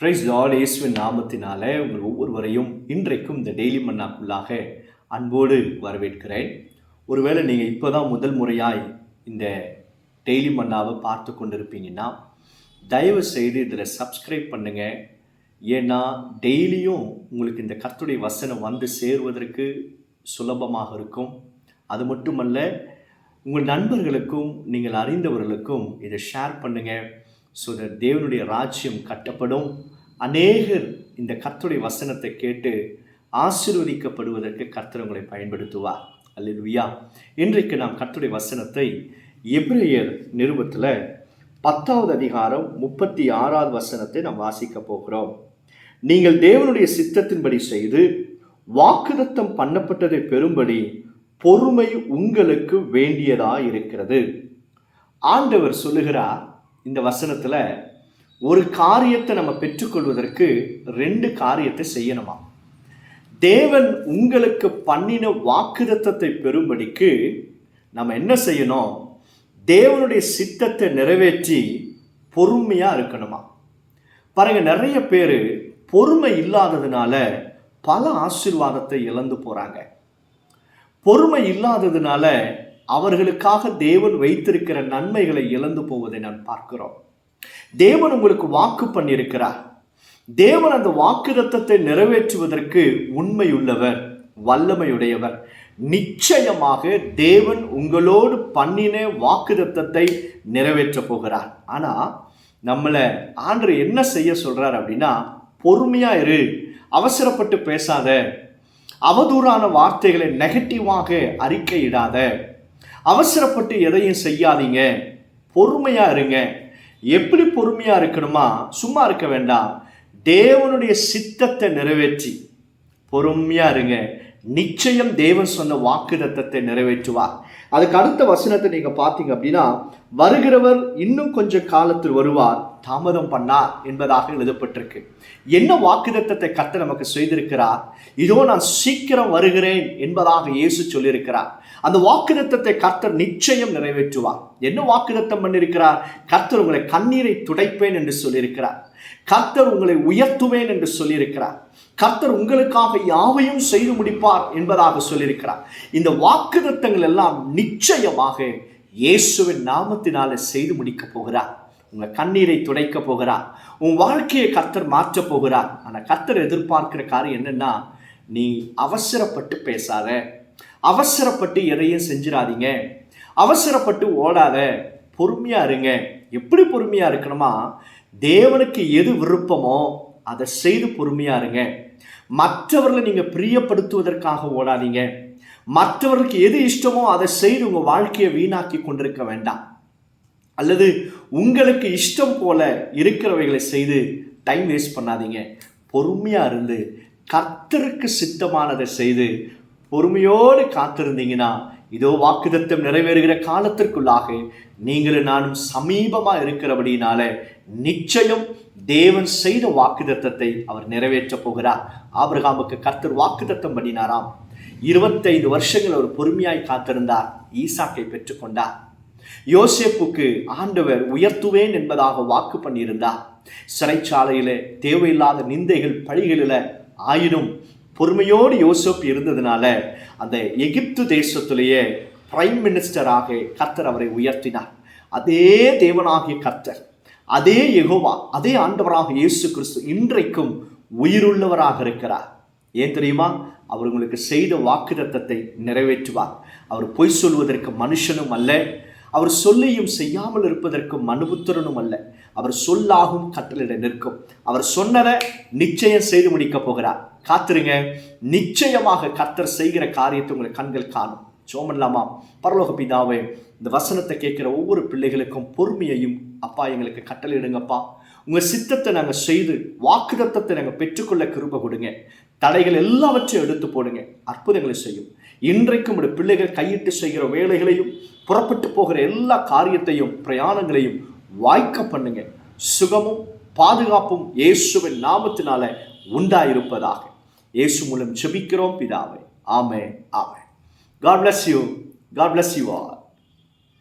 Price Lord. இயேசுவின் நாமத்தினாலே உங்கள் ஒவ்வொருவரையும் இன்றைக்கும் இந்த டெய்லி மன்னாக்குள்ளாக அன்போடு வரவேற்கிறேன். ஒருவேளை நீங்கள் இப்போ தான் முதல் முறையாய் இந்த டெய்லி மன்னாவை பார்த்து கொண்டிருப்பீங்கன்னா தயவு செய்து இதில் சப்ஸ்கிரைப் பண்ணுங்கள். ஏன்னா டெய்லியும் உங்களுக்கு இந்த கர்த்தருடைய வசனம் வந்து சேருவதற்கு சுலபமாக இருக்கும். அது மட்டுமல்ல, உங்கள் நண்பர்களுக்கும் நீங்கள் அறிந்தவர்களுக்கும் இதை ஷேர் பண்ணுங்கள். ஸோ தேவனுடைய ராஜ்யம் கட்டப்படும். அநேகர் இந்த கர்த்தருடைய வசனத்தை கேட்டு ஆசீர்வதிக்கப்படுவதற்கு கர்த்தர் உங்களை பயன்படுத்துவார். அல்லேலூயா. இன்றைக்கு நாம் கர்த்தருடைய வசனத்தை எபிரேயர் நிருபத்தில் 10வது அதிகாரம் 36வது வசனத்தை நாம் வாசிக்க போகிறோம். நீங்கள் தேவனுடைய சித்தத்தின்படி செய்து வாக்குத்தத்தம் பண்ணப்பட்டதை பெறும்படி பொறுமை உங்களுக்கு வேண்டியதாக இருக்கிறது. ஆண்டவர் சொல்லுகிறார் இந்த வசனத்தில், ஒரு காரியத்தை நம்ம பெற்றுக்கொள்வதற்கு 2 காரியத்தை செய்யணுமா. தேவன் உங்களுக்கு பண்ணின வாக்குத்தத்தத்தை பெறும்படிக்கு நம்ம என்ன செய்யணும்? தேவனுடைய சித்தத்தை நிறைவேற்றி பொறுமையாக இருக்கணுமா. பாருங்க, நிறைய பேர் பொறுமை இல்லாததுனால பல ஆசீர்வாதத்தை இழந்து போகிறாங்க. பொறுமை இல்லாததுனால அவர்களுக்காக தேவன் வைத்திருக்கிற நன்மைகளை இழந்து போவதை நான் பார்க்கிறோம். தேவன் உங்களுக்கு வாக்கு பண்ணியிருக்கிறார். தேவன் அந்த வாக்குத்தத்தத்தை நிறைவேற்றுவதற்கு உண்மையுள்ளவர், வல்லமையுடையவர். நிச்சயமாக தேவன் உங்களோடு பண்ணின வாக்குத்தத்தத்தை நிறைவேற்ற போகிறார். ஆனால் நம்மளை ஆண்டவர் என்ன செய்ய சொல்றார் அப்படின்னா, பொறுமையா இரு, அவசரப்பட்டு பேசாத, அவதூறான வார்த்தைகளை நெகட்டிவாக அறிக்கையிடாத, அவசரப்பட்டு எதையும் செய்யாதீங்க, பொறுமையா இருங்க. எப்படி பொறுமையா இருக்கணுமா? சும்மா இருக்க வேண்டாம். தேவனுடைய சித்தத்தை நிறைவேற்றி பொறுமையா இருங்க. நிச்சயம் தேவன் சொன்ன வாக்குத்தத்தத்தை நிறைவேற்றுவார். அதுக்கு அடுத்த வசனத்தை நீங்க பார்த்தீங்க அப்படின்னா, வருகிறவர் இன்னும் கொஞ்சம் காலத்தில் வருவார், தாமதம் பண்ணார் என்பதாக எழுதப்பட்டிருக்கு. என்ன வாக்குத்தத்தத்தை கர்த்தர் நமக்கு செய்திருக்கிறார்? இதோ நான் சீக்கிரம் வருகிறேன் என்பதாக இயேசு சொல்லியிருக்கிறார். அந்த வாக்குத்தத்தத்தை கர்த்தர் நிச்சயம் நிறைவேற்றுவார். என்ன வாக்குத்தத்தம் பண்ணியிருக்கிறார்? கர்த்தர் உங்களை கண்ணீரை துடைப்பேன் என்று சொல்லியிருக்கிறார். கர்த்தர் உங்களை உயர்த்துவேன் என்று சொல்லியிருக்கிறார். கர்த்தர் உங்களுக்காக யாவையும் செய்து முடிப்பார் என்பதாக சொல்லியிருக்கிறார். இந்த வாக்குத்தத்தங்கள் எல்லாம் நிச்சயமாக இயேசுவின் நாமத்தினால செய்து முடிக்க போகிறார். உங்க கண்ணீரை துடைக்க போகிறார். உன் வாழ்க்கையை கர்த்தர் மாற்ற போகிறார். ஆனால் கர்த்தர் எதிர்பார்க்கிற காரியம் என்னன்னா, நீ அவசரப்பட்டு பேசாத, அவசரப்பட்டு எதையும் செஞ்சிடாதீங்க, அவசரப்பட்டு ஓடாத, பொறுமையா இருங்க. எப்படி பொறுமையா இருக்கணுமா? தேவனுக்கு எது விருப்பமோ அதை செய்து பொறுமையா இருங்க. மற்றவர்களை நீங்க பிரியப்படுத்துவதற்காக ஓடாதீங்க. மற்றவர்களுக்கு எது இஷ்டமோ அதை செய்து உங்க வாழ்க்கையை வீணாக்கி கொண்டிருக்க வேண்டாம். அல்லது உங்களுக்கு இஷ்டம் போல இருக்கிறவைகளை செய்து டைம் வேஸ்ட் பண்ணாதீங்க. பொறுமையா இருந்து கர்த்தருக்கு சித்தமானதை செய்து பொறுமையோடு காத்திருந்தீங்கன்னா, இதோ வாக்குத்தத்தம் நிறைவேறுகிற காலத்திற்குள்ளாக நீங்களும் நானும் சமீபமா இருக்கிறபடினால நிச்சயம் தேவன் செய்த வாக்குத்தத்தத்தை அவர் நிறைவேற்ற போகிறார். ஆபிரகாமுக்கு கர்த்தர் வாக்குத்தத்தம் பண்ணினாராம். 25 வருஷங்கள் அவர் பொறுமையாய் காத்திருந்தார், ஈசாக்கை பெற்றுக்கொண்டார். யோசேப்புக்கு ஆண்டவர் உயர்த்துவேன் என்பதாக வாக்கு பண்ணியிருந்தார். சிறைச்சாலையில தேவையில்லாத நிந்தைகள் பழிகளில் ஆயினும் பொறுமையோடு யோசேப்பு இருந்ததுனால அந்த எகிப்து தேசத்திலேயே பிரைம் மினிஸ்டராக கர்த்தர் அவரை உயர்த்தினார். அதே தேவனாகிய கர்த்தர், அதே யெகோவா, அதே ஆண்டவராக இயேசு கிறிஸ்து இன்றைக்கும் உயிருள்ளவராக இருக்கிறார். ஏன் தெரியுமா? அவர் உங்களுக்கு செய்த வாக்குத்தத்தத்தை நிறைவேற்றுவார். அவர் பொய் சொல்வதற்கு மனுஷனும் அல்ல, அவர் சொல்லியும் செய்யாமல் இருப்பதற்கு மனுபுத்திரனும் அல்ல. அவர் சொல்லாகும் கட்டளையிட நிற்கும். அவர் சொன்னதை நிச்சயம் செய்து முடிக்க போகிறார். காத்திருங்க. நிச்சயமாக கர்த்தர் செய்கிற காரியத்தை உங்கள் கண்கள் காணும். சோமன்லாமா. பரலோக பிதாவே, இந்த வசனத்தை கேட்கிற ஒவ்வொரு பிள்ளைகளுக்கும் பொறுமையையும் அப்பா எங்களுக்கு கட்டளையிடுங்கப்பா. உங்கள் சித்தத்தை நாங்கள் செய்து வாக்குத்தத்தத்தை நாங்கள் பெற்றுக்கொள்ள கிருபை கொடுங்க. தடைகள் எல்லாவற்றையும் எடுத்து போடுங்க. அற்புதங்களை செய்யும். இன்றைக்கும் உடைய பிள்ளைகள் கையிட்டு செய்கிற வேலைகளையும் புறப்பட்டு போகிற எல்லா காரியத்தையும் பிரயாணங்களையும் வாய்க்க பண்ணுங்க. சுகமும் பாதுகாப்பும் இயேசுவின் நாமத்தினால உண்டாயிருப்பதாக இயேசு மூலம் ஜெபிக்கிறோம் பிதாவே. ஆமென், ஆமென். God bless you. God bless you all.